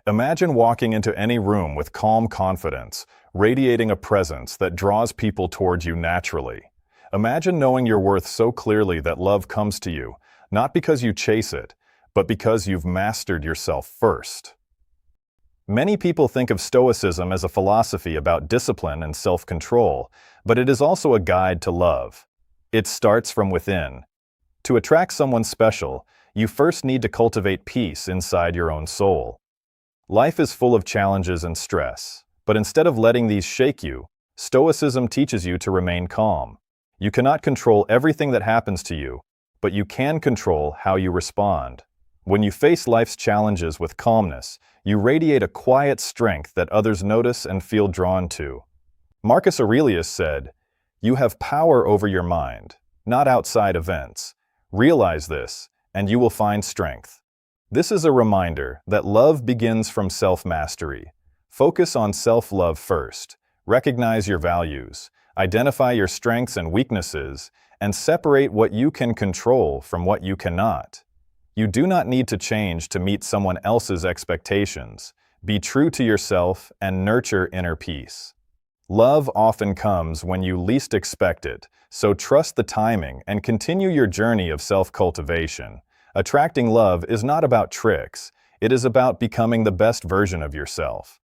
Imagine walking into any room with calm confidence, radiating a presence that draws people towards you naturally. Imagine knowing your worth so clearly that love comes to you, not because you chase it, but because you've mastered yourself first. Many people think of Stoicism as a philosophy about discipline and self-control, but it is also a guide to love. It starts from within. To attract someone special, you first need to cultivate peace inside your own soul. Life is full of challenges and stress, but instead of letting these shake you, Stoicism teaches you to remain calm. You cannot control everything that happens to you, but you can control how you respond. When you face life's challenges with calmness, you radiate a quiet strength that others notice and feel drawn to. Marcus Aurelius said, "You have power over your mind, not outside events. Realize this, and you will find strength." This is a reminder that love begins from self-mastery. Focus on self-love first. Recognize your values. Identify your strengths and weaknesses, and separate what you can control from what you cannot. You do not need to change to meet someone else's expectations. Be true to yourself and nurture inner peace. Love often comes when you least expect it, so trust the timing and continue your journey of self-cultivation. Attracting love is not about tricks, it is about becoming the best version of yourself.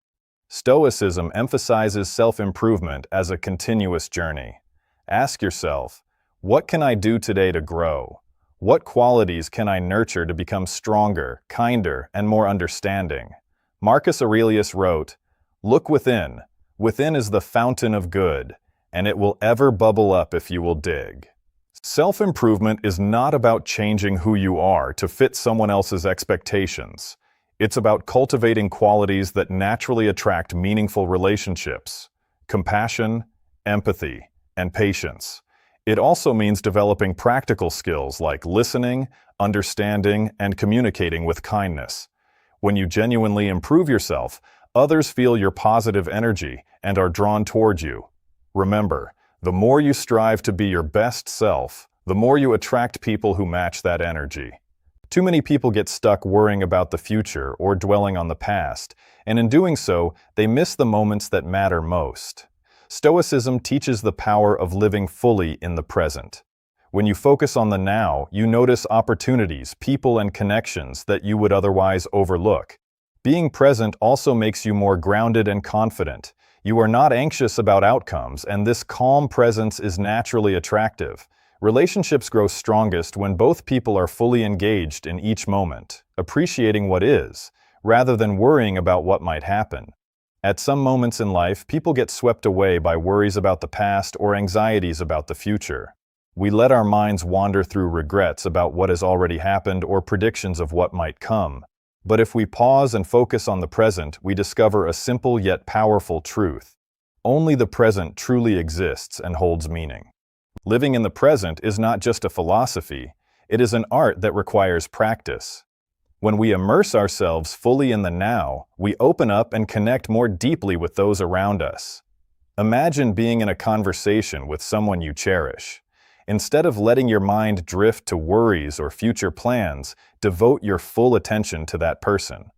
Stoicism emphasizes self-improvement as a continuous journey. Ask yourself, what can I do today to grow? What qualities can I nurture to become stronger, kinder, and more understanding? Marcus Aurelius wrote, "Look within. Within is the fountain of good, and it will ever bubble up if you will dig." Self-improvement is not about changing who you are to fit someone else's expectations. It's about cultivating qualities that naturally attract meaningful relationships: compassion, empathy, and patience. It also means developing practical skills like listening, understanding, and communicating with kindness. When you genuinely improve yourself, others feel your positive energy and are drawn toward you. Remember, the more you strive to be your best self, the more you attract people who match that energy. Too many people get stuck worrying about the future or dwelling on the past, and in doing so, they miss the moments that matter most. Stoicism teaches the power of living fully in the present. When you focus on the now, you notice opportunities, people, and connections that you would otherwise overlook. Being present also makes you more grounded and confident. You are not anxious about outcomes, and this calm presence is naturally attractive. Relationships grow strongest when both people are fully engaged in each moment, appreciating what is, rather than worrying about what might happen. At some moments in life, people get swept away by worries about the past or anxieties about the future. We let our minds wander through regrets about what has already happened or predictions of what might come. But if we pause and focus on the present, we discover a simple yet powerful truth. Only the present truly exists and holds meaning. Living in the present is not just a philosophy, it is an art that requires practice. When we immerse ourselves fully in the now, we open up and connect more deeply with those around us. Imagine being in a conversation with someone you cherish. Instead of letting your mind drift to worries or future plans, devote your full attention to that person.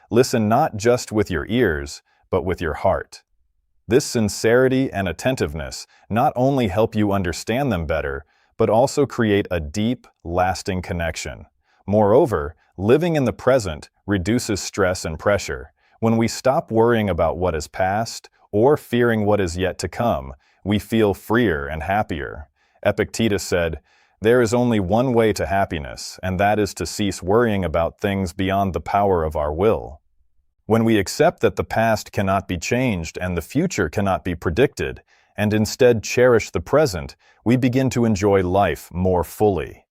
Listen not just with your ears, but with your heart. This sincerity and attentiveness not only help you understand them better, but also create a deep, lasting connection. Moreover, living in the present reduces stress and pressure. When we stop worrying about what is past or fearing what is yet to come, we feel freer and happier. Epictetus said, "There is only one way to happiness, and that is to cease worrying about things beyond the power of our will." When we accept that the past cannot be changed and the future cannot be predicted, and instead cherish the present, we begin to enjoy life more fully.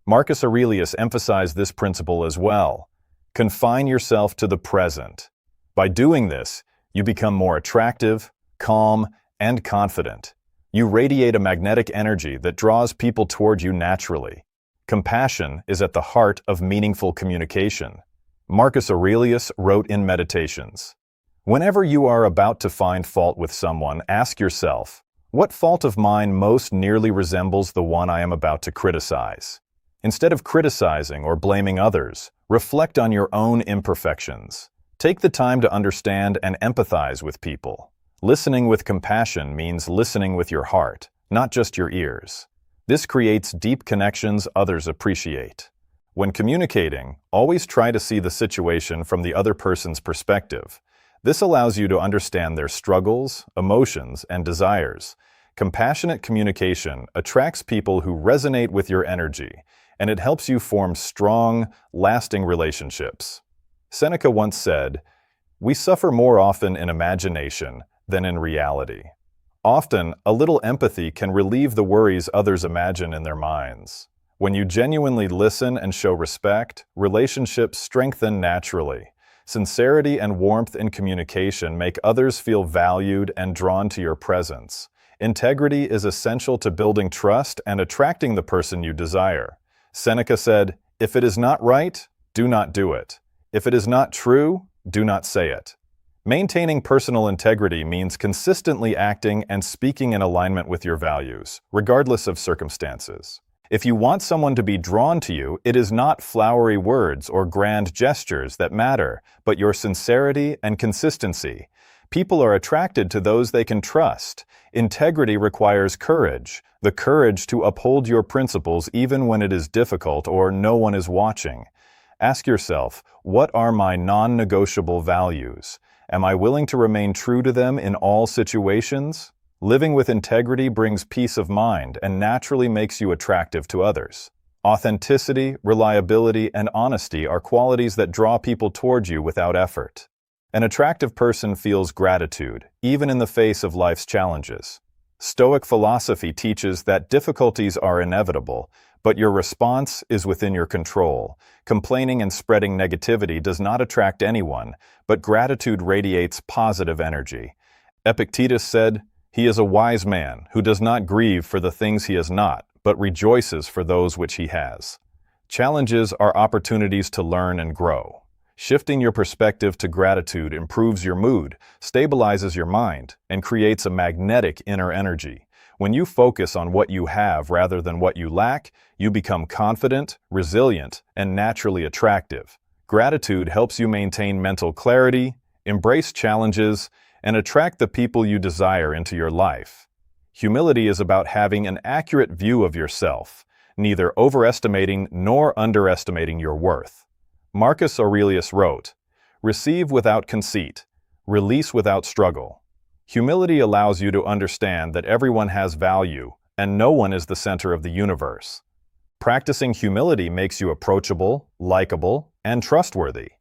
Marcus Aurelius emphasized this principle as well. Confine yourself to the present. By doing this, you become more attractive, calm, and confident. You radiate a magnetic energy that draws people toward you naturally. Compassion is at the heart of meaningful communication. Marcus Aurelius wrote in Meditations, "Whenever you are about to find fault with someone, ask yourself, what fault of mine most nearly resembles the one I am about to criticize? Instead of criticizing or blaming others, reflect on your own imperfections. Take the time to understand and empathize with people. Listening with compassion means listening with your heart, not just your ears. This creates deep connections others appreciate. When communicating, always try to see the situation from the other person's perspective. This allows you to understand their struggles, emotions, and desires. Compassionate communication attracts people who resonate with your energy, and it helps you form strong, lasting relationships. Seneca once said, "We suffer more often in imagination than in reality." Often, a little empathy can relieve the worries others imagine in their minds. When you genuinely listen and show respect, relationships strengthen naturally. Sincerity and warmth in communication make others feel valued and drawn to your presence. Integrity is essential to building trust and attracting the person you desire. Seneca said, "If it is not right, do not do it. If it is not true, do not say it." Maintaining personal integrity means consistently acting and speaking in alignment with your values, regardless of circumstances. If you want someone to be drawn to you, it is not flowery words or grand gestures that matter, but your sincerity and consistency. People are attracted to those they can trust. Integrity requires courage, the courage to uphold your principles even when it is difficult or no one is watching. Ask yourself, what are my non-negotiable values? Am I willing to remain true to them in all situations? Living with integrity brings peace of mind and naturally makes you attractive to others. Authenticity, reliability, and honesty are qualities that draw people toward you without effort. An attractive person feels gratitude, even in the face of life's challenges. Stoic philosophy teaches that difficulties are inevitable, but your response is within your control. Complaining and spreading negativity does not attract anyone, but gratitude radiates positive energy. Epictetus said, "He is a wise man who does not grieve for the things he has not, but rejoices for those which he has." Challenges are opportunities to learn and grow. Shifting your perspective to gratitude improves your mood, stabilizes your mind, and creates a magnetic inner energy. When you focus on what you have rather than what you lack, you become confident, resilient, and naturally attractive. Gratitude helps you maintain mental clarity, embrace challenges, and attract the people you desire into your life. Humility is about having an accurate view of yourself, neither overestimating nor underestimating your worth. Marcus Aurelius wrote, "Receive without conceit, release without struggle." Humility allows you to understand that everyone has value and no one is the center of the universe. Practicing humility makes you approachable, likable, and trustworthy.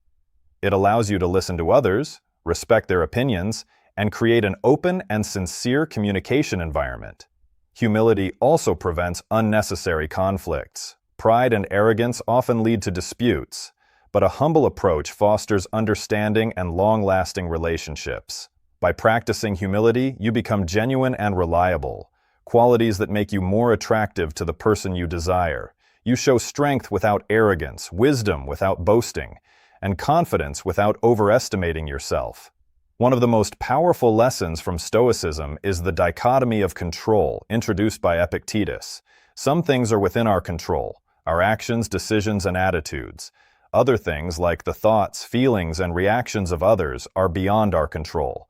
It allows you to listen to others, respect their opinions, and create an open and sincere communication environment. Humility also prevents unnecessary conflicts. Pride and arrogance often lead to disputes, but a humble approach fosters understanding and long-lasting relationships. By practicing humility, you become genuine and reliable, qualities that make you more attractive to the person you desire. You show strength without arrogance, wisdom without boasting, and confidence without overestimating yourself. One of the most powerful lessons from Stoicism is the dichotomy of control introduced by Epictetus. Some things are within our control, our actions, decisions, and attitudes. Other things, like the thoughts, feelings, and reactions of others, are beyond our control.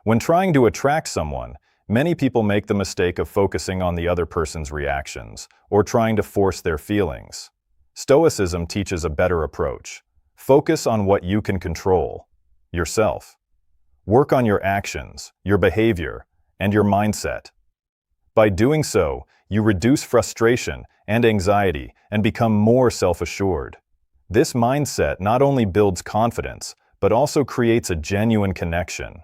When trying to attract someone, many people make the mistake of focusing on the other person's reactions, or trying to force their feelings. Stoicism teaches a better approach. Focus on what you can control, yourself. Work on your actions, your behavior, and your mindset. By doing so, you reduce frustration and anxiety and become more self-assured. This mindset not only builds confidence, but also creates a genuine connection.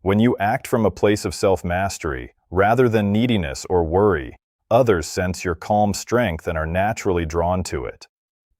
When you act from a place of self-mastery, rather than neediness or worry, others sense your calm strength and are naturally drawn to it.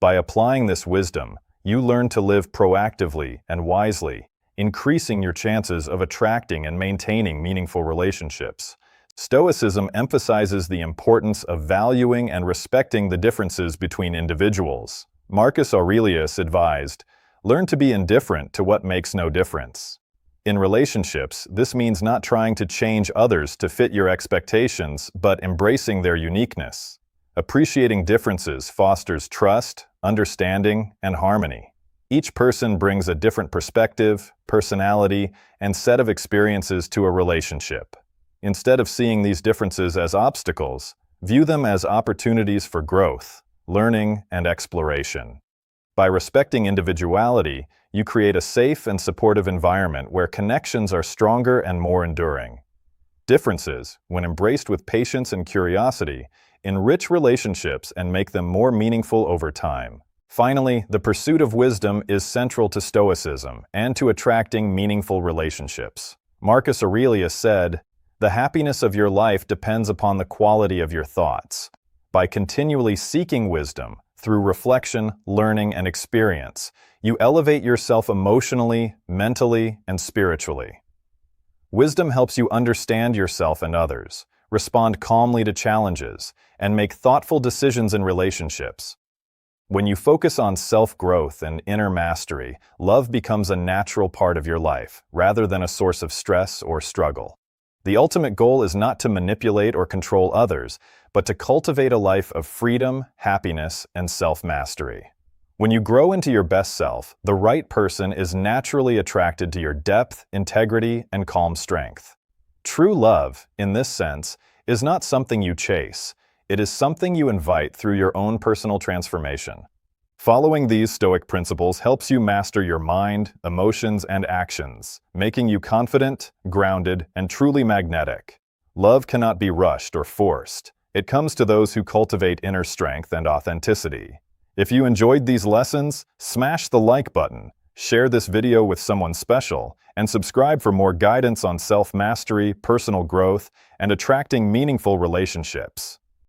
By applying this wisdom, you learn to live proactively and wisely, increasing your chances of attracting and maintaining meaningful relationships. Stoicism emphasizes the importance of valuing and respecting the differences between individuals. Marcus Aurelius advised, "Learn to be indifferent to what makes no difference." In relationships, this means not trying to change others to fit your expectations, but embracing their uniqueness. Appreciating differences fosters trust, understanding, and harmony. Each person brings a different perspective, personality, and set of experiences to a relationship. Instead of seeing these differences as obstacles, view them as opportunities for growth, learning, and exploration. By respecting individuality, you create a safe and supportive environment where connections are stronger and more enduring. Differences, when embraced with patience and curiosity, enrich relationships and make them more meaningful over time. Finally, the pursuit of wisdom is central to Stoicism and to attracting meaningful relationships. Marcus Aurelius said, "The happiness of your life depends upon the quality of your thoughts." By continually seeking wisdom, through reflection, learning, and experience, you elevate yourself emotionally, mentally, and spiritually. Wisdom helps you understand yourself and others, respond calmly to challenges, and make thoughtful decisions in relationships. When you focus on self-growth and inner mastery, love becomes a natural part of your life, rather than a source of stress or struggle. The ultimate goal is not to manipulate or control others, but to cultivate a life of freedom, happiness, and self-mastery. When you grow into your best self, the right person is naturally attracted to your depth, integrity, and calm strength. True love, in this sense, is not something you chase. It is something you invite through your own personal transformation. Following these Stoic principles helps you master your mind, emotions, and actions, making you confident, grounded, and truly magnetic. Love cannot be rushed or forced. It comes to those who cultivate inner strength and authenticity. If you enjoyed these lessons, smash the like button, share this video with someone special, and subscribe for more guidance on self-mastery, personal growth, and attracting meaningful relationships.